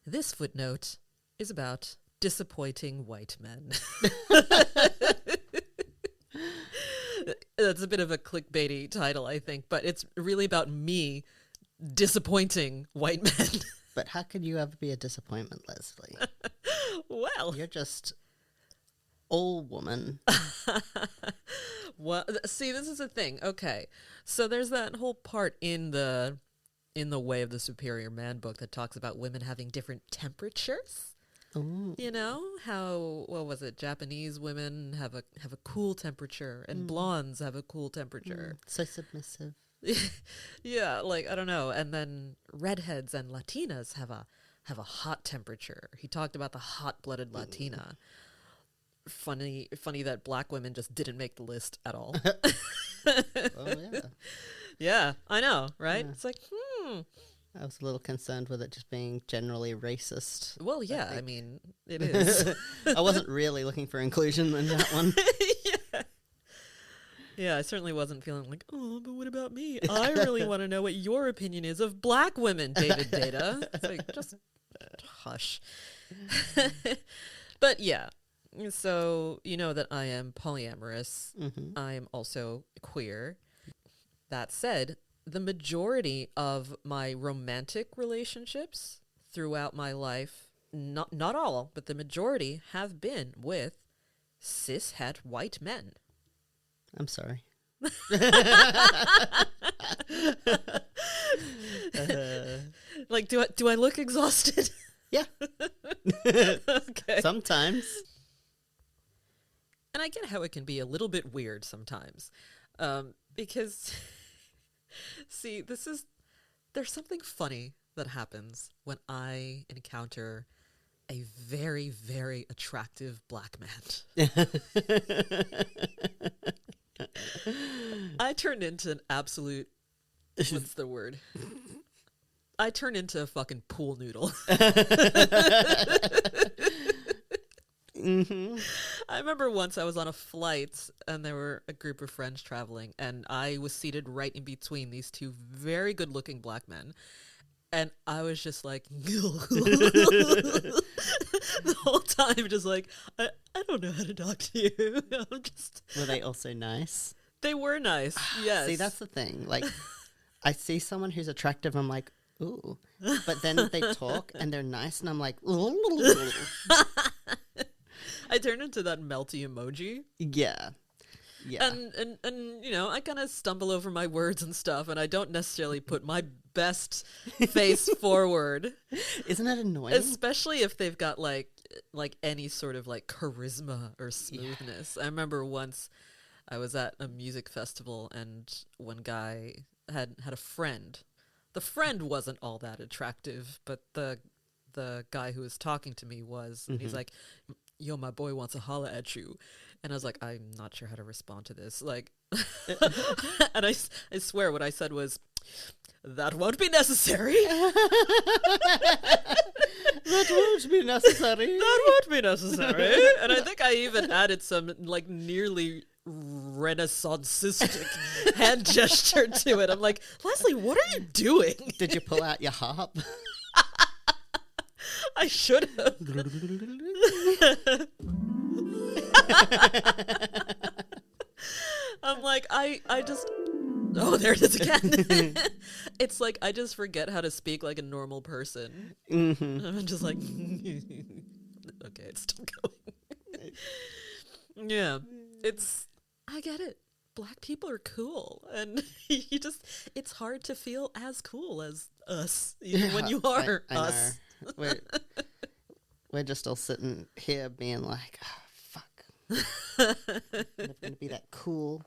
This footnote is about disappointing white men. That's a bit of a clickbaity title, I think, but it's really about me disappointing white men. But how could you ever be a disappointment, Leslie? Well, You're just all woman. well, see, this is the thing. Okay, so there's that whole part in the Way of the Superior Man book that talks about women having different temperatures. Ooh. You know how, what was it? Japanese women have a cool temperature, and blondes have a cool temperature. So submissive. Yeah, like I don't know. And then redheads and Latinas have a hot temperature. He talked about the hot-blooded Latina. Funny that black women just didn't make the list at all. Oh yeah. Yeah, I know, right? Yeah. It's like, I was a little concerned with it just being generally racist. well, yeah, I mean, it is. I wasn't really looking for inclusion in that one. Yeah. Yeah, I certainly wasn't feeling like, oh, but what about me? I really want to know what your opinion is of black women, David Deida. It's like, just hush. But yeah, so you know that I am polyamorous. Mm-hmm. I am also queer. That said, the majority of my romantic relationships throughout my life, not all, but the majority have been with cis-het white men. I'm sorry. Like, do I look exhausted? Yeah. Okay. Sometimes. And I get how it can be a little bit weird sometimes. Because, see, there's something funny that happens when I encounter a very, very attractive black man. I turn into an absolute, what's the word? I turn into a fucking pool noodle. Mm-hmm. I remember once I was on a flight and there were a group of friends traveling and I was seated right in between these two very good looking black men. And I was just like, the whole time, just like, I don't know how to talk to you. I'm just. Were they also nice? They were nice, yes. See, that's the thing. Like, I see someone who's attractive, I'm like, ooh. But then they talk and they're nice, and I'm like, ooh. I turn into that melty emoji. Yeah. Yeah. And you know, I kind of stumble over my words and stuff, and I don't necessarily put my best face forward. Isn't it annoying? Especially if they've got like any sort of like charisma or smoothness. Yeah. I remember once I was at a music festival and one guy had a friend. The friend wasn't all that attractive, but the guy who was talking to me was. And he's like, yo, my boy wants to holler at you. And I was like, I'm not sure how to respond to this. Like, and I swear what I said was, that won't be necessary. That won't be necessary. That won't be necessary. And I think I even added some like nearly renaissanceistic hand gesture to it. I'm like, Leslie, what are you doing? Did you pull out your harp? I should have. I'm like, I just, oh, there it is again. It's like, I just forget how to speak like a normal person. Mm-hmm. I'm just like, okay, it's still going. Yeah, I get it. Black people are cool. And it's hard to feel as cool as us, even when you are I us. We're just all sitting here being like, oh, fuck. I'm never going to be that cool.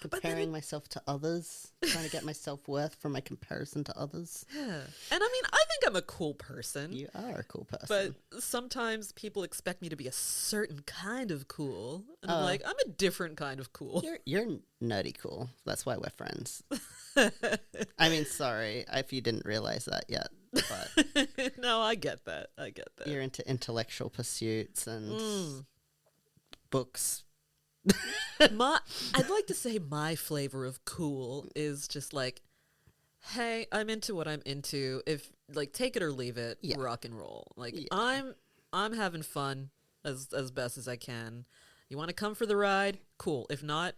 Comparing myself to others. Trying to get my self-worth from my comparison to others. Yeah. And I mean, I think I'm a cool person. You are a cool person. But sometimes people expect me to be a certain kind of cool. And I'm like, I'm a different kind of cool. You're nerdy cool. That's why we're friends. I mean, sorry if you didn't realize that yet. But no, I get that. You're into intellectual pursuits and books. I'd like to say my flavor of cool is just like hey, I'm into what I'm into. If like take it or leave it, Yeah. rock and roll. Like Yeah. I'm having fun as best as I can. You want to come for the ride? Cool. If not,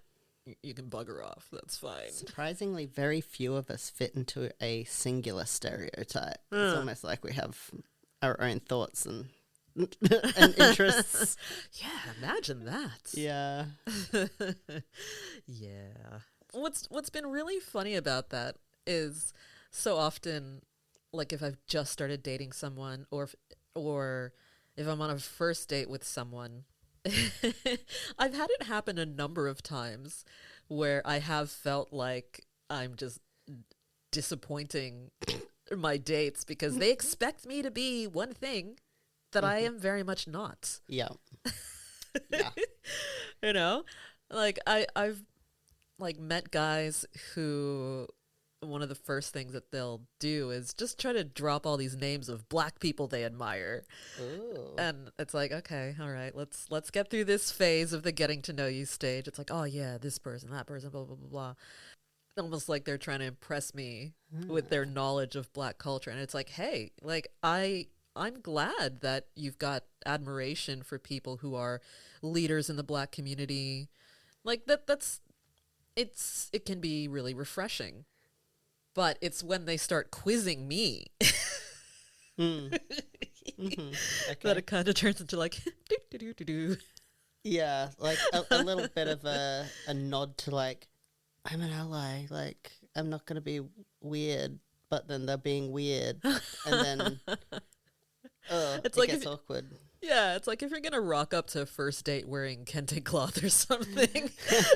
you can bugger off. That's fine. Surprisingly, very few of us fit into a singular stereotype. It's almost like we have our own thoughts and and interests. Yeah, imagine that. Yeah. Yeah. What's been really funny about that is so often, like if I've just started dating someone, or if I'm on a first date with someone, I've had it happen a number of times where I have felt like I'm just disappointing my dates because they expect me to be one thing that I am very much not. Yeah. Yeah. You know? Like I've like met guys who one of the first things that they'll do is just try to drop all these names of black people they admire. Ooh. And it's like, okay, all right, let's get through this phase of the getting to know you stage. It's like, oh yeah, this person, that person, blah blah blah blah. Almost like they're trying to impress me with their knowledge of black culture. And it's like, hey, like I'm glad that you've got admiration for people who are leaders in the black community. Like it can be really refreshing. But it's when they start quizzing me Okay. that it kind of turns into like do do do do do. Yeah, like a little bit of a nod to like, I'm an ally, like I'm not going to be weird, but then they're being weird, and then It's it like gets awkward. Yeah, it's like if you're gonna rock up to a first date wearing kente cloth or something,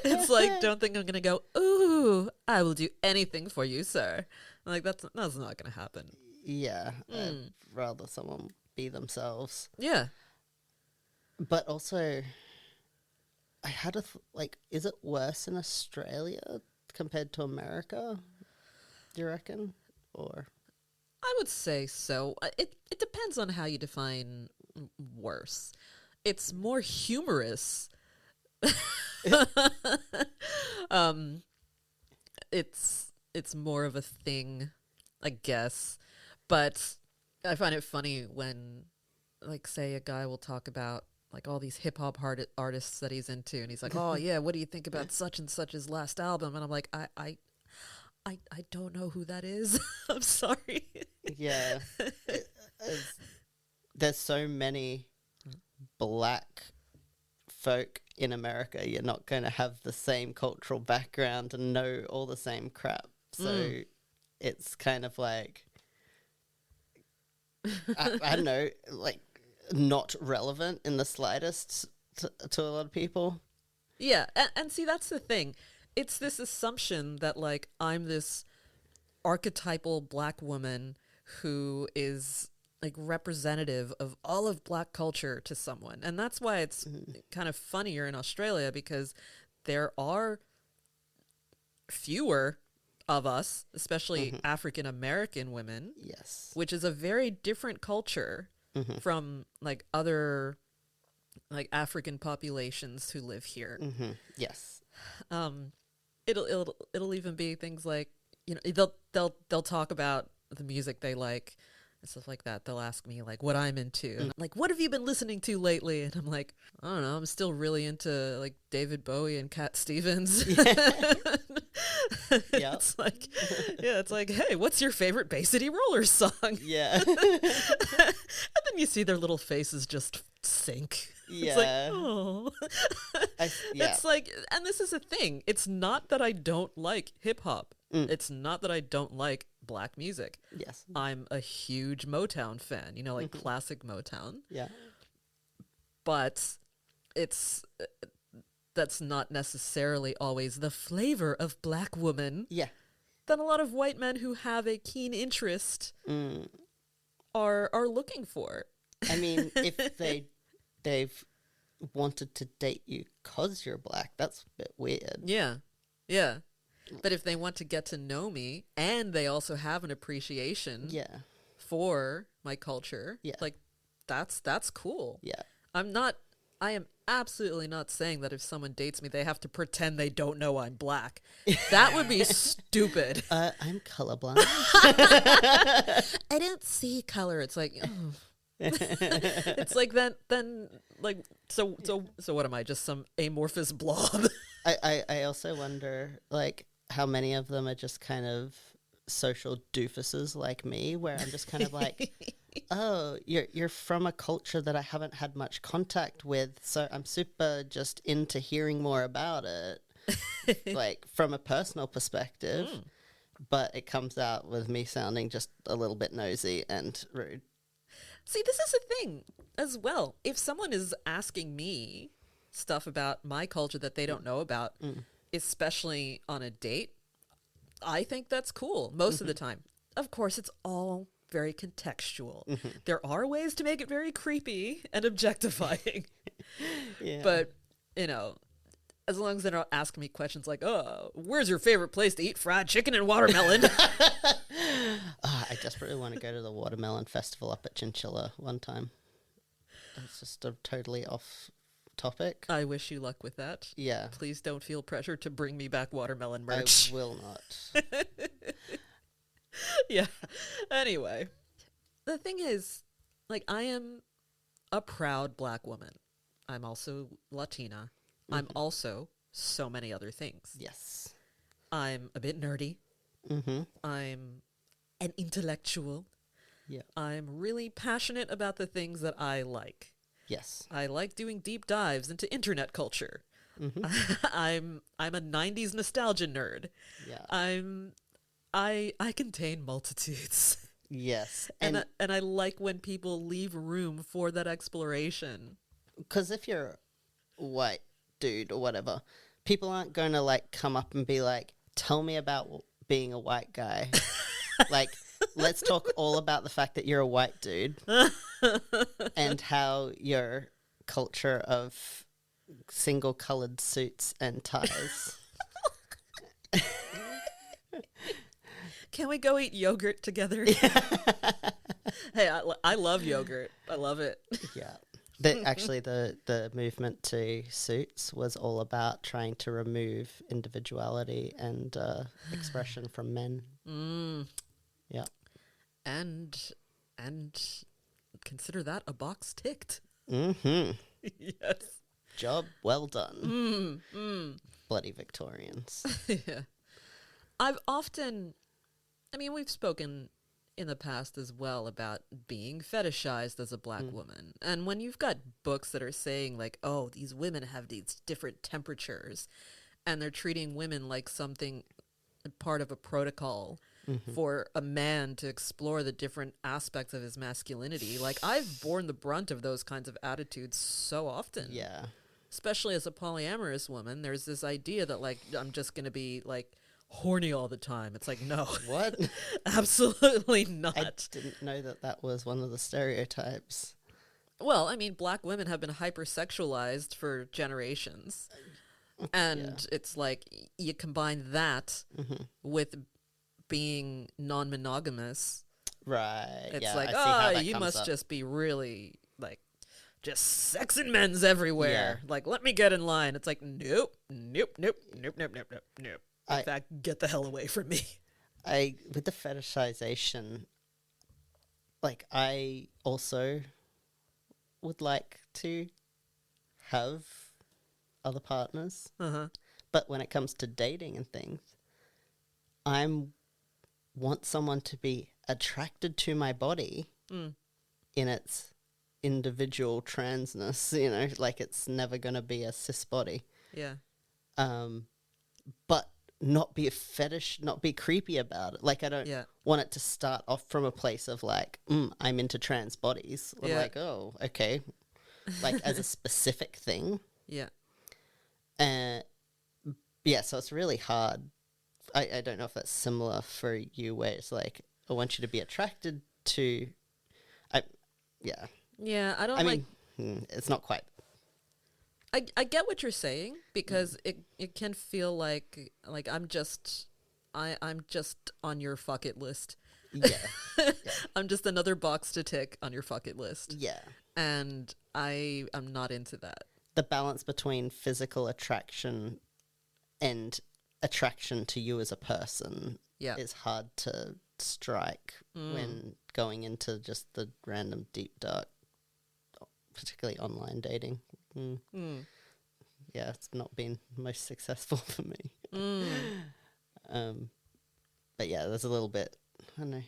it's like, don't think I'm gonna go, ooh, I will do anything for you, sir. Like that's not gonna happen. Yeah, I'd rather someone be themselves. Yeah. But also, I had like, is it worse in Australia compared to America? Do you reckon? Or I would say so. It depends on how you define worse. It's more humorous. It's more of a thing, I guess. But I find it funny when, like, say a guy will talk about like all these hip hop artists that he's into, and he's like, "Oh yeah, what do you think about such and such's last album?" And I'm like, I don't know who that is. I'm sorry. yeah, there's so many black folk in America. You're not going to have the same cultural background and know all the same crap. So it's kind of like, I don't know, like not relevant in the slightest to a lot of people. Yeah, and see, that's the thing. It's this assumption that, like, I'm this archetypal black woman who is, like, representative of all of black culture to someone. And that's why it's kind of funnier in Australia, because there are fewer of us, especially African American women. Yes. Which is a very different culture from, like, other, like, African populations who live here. Yes. It'll even be things like, you know, they'll talk about the music they like and stuff like that. They'll ask me like what I'm into, and I'm like, what have you been listening to lately? And I'm like, I don't know, I'm still really into like David Bowie and Cat Stevens. Yeah. It's like, hey, what's your favorite Bay City Rollers song? Yeah. And then you see their little faces just sink. Yeah. It's like, oh. Yeah. It's like, and this is a thing. It's not that I don't like hip hop. It's not that I don't like black music. Yes. I'm a huge Motown fan, you know, like classic Motown. Yeah. But that's not necessarily always the flavor of black woman. Yeah. That a lot of white men who have a keen interest are looking for. I mean, if they've wanted to date you because you're black, that's a bit weird. Yeah. Yeah. But if they want to get to know me and they also have an appreciation for my culture, like that's cool. Yeah. I'm not I am absolutely not saying that if someone dates me, they have to pretend they don't know I'm black. That would be stupid. I'm colorblind. I don't see color. It's like, oh. It's like then like so what am I, just some amorphous blob? I also wonder, like, how many of them are just kind of social doofuses like me, where I'm just kind of like, oh, you're from a culture that I haven't had much contact with, so I'm super just into hearing more about it, like from a personal perspective. But it comes out with me sounding just a little bit nosy and rude. See, this is a thing as well. If someone is asking me stuff about my culture that they don't know about, especially on a date, I think that's cool most of the time. Of course, it's all very contextual. There are ways to make it very creepy and objectifying. But, you know, as long as they're not asking me questions like, oh, where's your favorite place to eat fried chicken and watermelon? I desperately want to go to the watermelon festival up at Chinchilla one time. It's just a totally off topic. I wish you luck with that. Yeah. Please don't feel pressure to bring me back watermelon merch. I will not. Yeah. Anyway, the thing is, like, I am a proud black woman. I'm also Latina. I'm also so many other things. Yes. I'm a bit nerdy. I'm an intellectual. Yeah. I'm really passionate about the things that I like. Yes. I like doing deep dives into internet culture. I'm a 90s nostalgia nerd. Yeah. I contain multitudes. Yes. And I like when people leave room for that exploration. Because if you're white dude or whatever, people aren't going to like come up and be like, tell me about being a white guy. Like, let's talk all about the fact that you're a white dude and how your culture of single colored suits and ties. Can we go eat yogurt together? Hey, I love yogurt. I love it. Yeah. Actually, the movement to suits was all about trying to remove individuality and expression from men. Yeah. And consider that a box ticked. Yes. Job well done. Bloody Victorians. Yeah. We've spoken in the past as well about being fetishized as a black woman. And when you've got books that are saying like, oh, these women have these different temperatures and they're treating women like something part of a protocol for a man to explore the different aspects of his masculinity. Like, I've borne the brunt of those kinds of attitudes so often. Yeah. Especially as a polyamorous woman, there's this idea that like, I'm just going to be like horny all the time. It's like, no. What? Absolutely not. I didn't know that was one of the stereotypes. Well, I mean, black women have been hypersexualized for generations. And it's like, you combine that with being non-monogamous. Right. It's yeah, like, oh, you must just be really, like, just sexing men's everywhere. Like, let me get in line. It's like, nope. In fact, get the hell away from me. With the fetishization, like, I also would like to have other partners. But when it comes to dating and things, want someone to be attracted to my body in its individual transness, you know, like it's never going to be a cis body. Yeah. But not be a fetish, not be creepy about it. Like, I don't want it to start off from a place of like, I'm into trans bodies. Or like, oh, okay. Like, as a specific thing. Yeah. Yeah, so it's really hard. I don't know if that's similar for you, where it's like, I want you to be attracted to... Yeah, I mean, it's not quite... I get what you're saying, because it can feel like I'm just on your fuck it list. Yeah. I'm just another box to tick on your fuck it list. Yeah. And I'm not into that. The balance between physical attraction and attraction to you as a person is hard to strike when going into just the random deep dark, particularly online dating. Yeah, it's not been most successful for me. But yeah, there's a little bit, I don't know,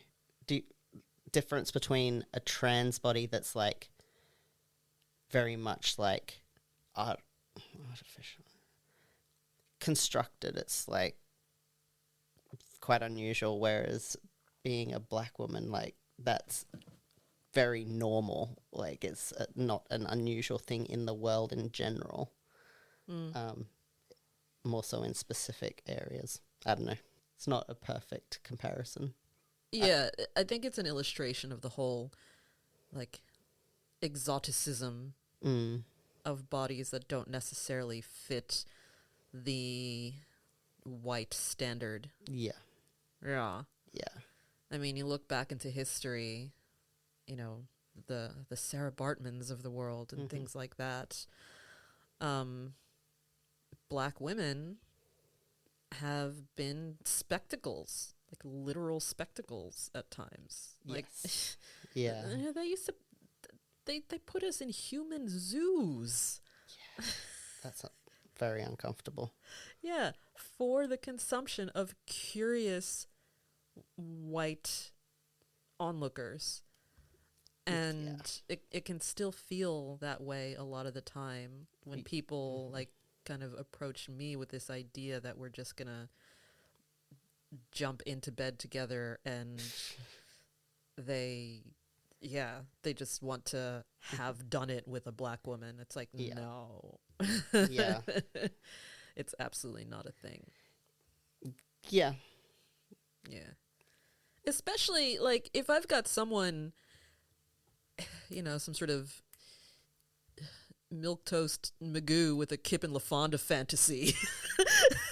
difference between a trans body that's like very much like artificial, constructed. It's like quite unusual, whereas being a black woman, like, that's very normal. Like, it's not an unusual thing in the world in general. More so in specific areas. I don't know. It's not a perfect comparison. Yeah, I think it's an illustration of the whole, like, exoticism of bodies that don't necessarily fit the white standard. Yeah. Yeah. Yeah. I mean, you look back into history, you know, the Sarah Bartmans of the world and things like that. Black women have been spectacles, like literal spectacles at times. Like, Yes. Yeah. they used to, they put us in human zoos. Yeah. That's very uncomfortable. Yeah, for the consumption of curious white onlookers. And it can still feel that way a lot of the time when people like kind of approach me with this idea that we're just gonna jump into bed together, and they just want to have done it with a black woman. It's like, no. Yeah. It's absolutely not a thing. Yeah. Yeah. Especially, like, if I've got someone, you know, some sort of milquetoast Magoo with a Kip and LaFonda fantasy.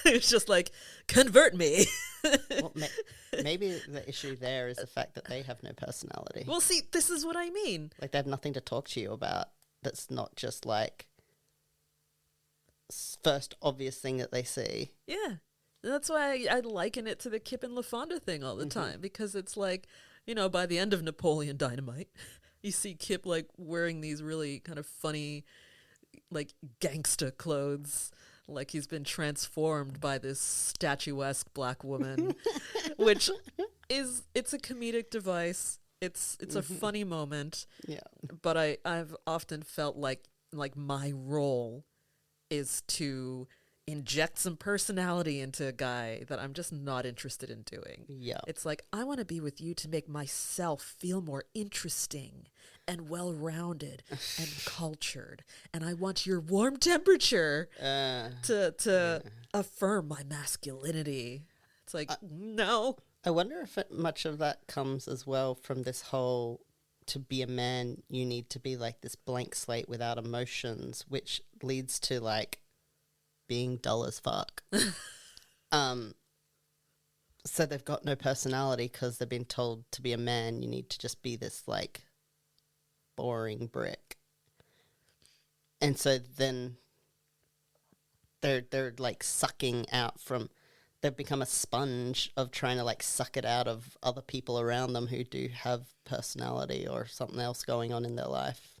It's just like, convert me. Well, maybe the issue there is the fact that they have no personality. Well, see, this is what I mean. Like, they have nothing to talk to you about that's not just like first obvious thing that they see. Yeah. That's why I liken it to the Kip and LaFonda thing all the time, because it's like, you know, by the end of Napoleon Dynamite, you see Kip, like, wearing these really kind of funny, like, gangsta clothes, like he's been transformed by this statuesque black woman, which it's a comedic device. It's a funny moment. Yeah. But I've often felt like my role is to inject some personality into a guy that I'm just not interested in doing. Yeah. It's like, I want to be with you to make myself feel more interesting and well-rounded and cultured. And I want your warm temperature to affirm my masculinity. It's like, no. I wonder if much of that comes as well from this whole, to be a man, you need to be like this blank slate without emotions, which leads to like being dull as fuck. So they've got no personality because they've been told to be a man, you need to just be this like boring brick. And so then they're like sucking out from, they've become a sponge of trying to like suck it out of other people around them who do have personality or something else going on in their life.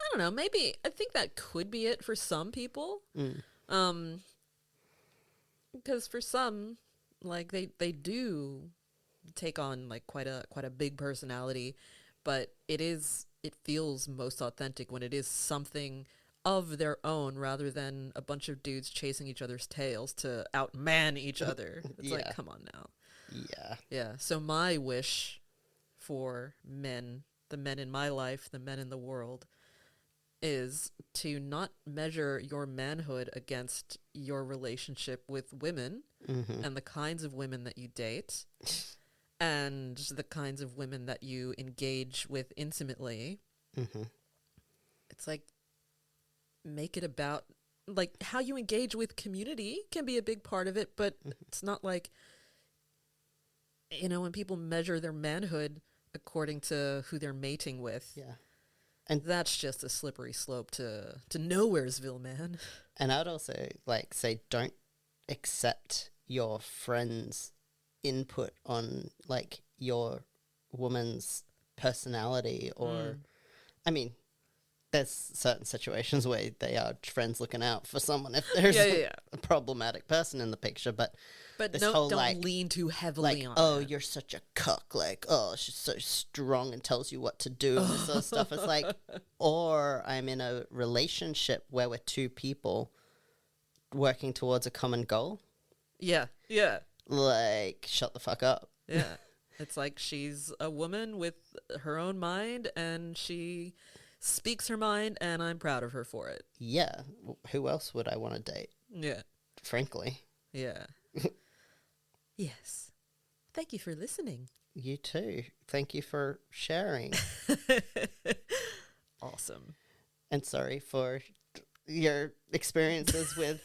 I don't know. Maybe I think that could be it for some people. Because for some, like they do take on like quite a big personality, but it feels most authentic when it is something of their own rather than a bunch of dudes chasing each other's tails to outman each other. It's like, come on now. Yeah. Yeah. So my wish for men, the men in my life, the men in the world, is to not measure your manhood against your relationship with women and the kinds of women that you date and the kinds of women that you engage with intimately. It's like, make it about, like, how you engage with community can be a big part of it, but it's not like, you know, when people measure their manhood according to who they're mating with. Yeah. And that's just a slippery slope to nowheresville, man. And I'd also like say don't accept your friend's input on like your woman's personality or I mean there's certain situations where they are friends looking out for someone if there's a problematic person in the picture, but this no, whole don't like lean too heavily like on oh it. you're such a cuck, like oh she's so strong and tells you what to do and this sort of stuff. It's like, or I'm in a relationship where we're two people working towards a common goal. Yeah. Like shut the fuck up. Yeah. It's like she's a woman with her own mind and she speaks her mind and I'm proud of her for it. Yeah, who else would I want to date? Yeah. Frankly. Yeah. Yes. Thank you for listening. You too. Thank you for sharing. Awesome. And sorry for your experiences with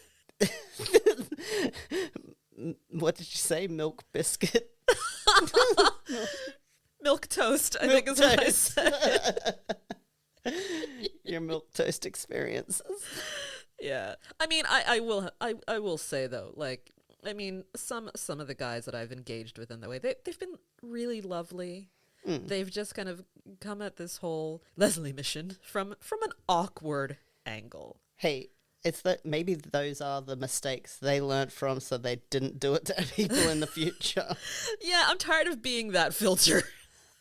what did you say? Milk biscuit? Milk toast, I Milk think is what I toast. said. Your milk toast experiences. Yeah. I mean, I will say though, like, I mean, some of the guys that I've engaged with in that way, they've been really lovely. They've just kind of come at this whole Leslie mission from an awkward angle. Hey, it's that maybe those are the mistakes they learned from so they didn't do it to people in the future. Yeah, I'm tired of being that filter.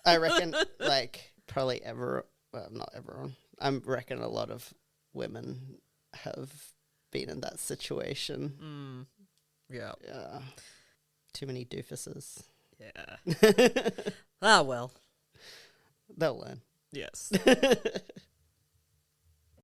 I reckon, like, probably not everyone. I reckon a lot of women have been in that situation. Yeah. Yeah. Too many doofuses. Yeah. Ah, well. They'll learn. Yes.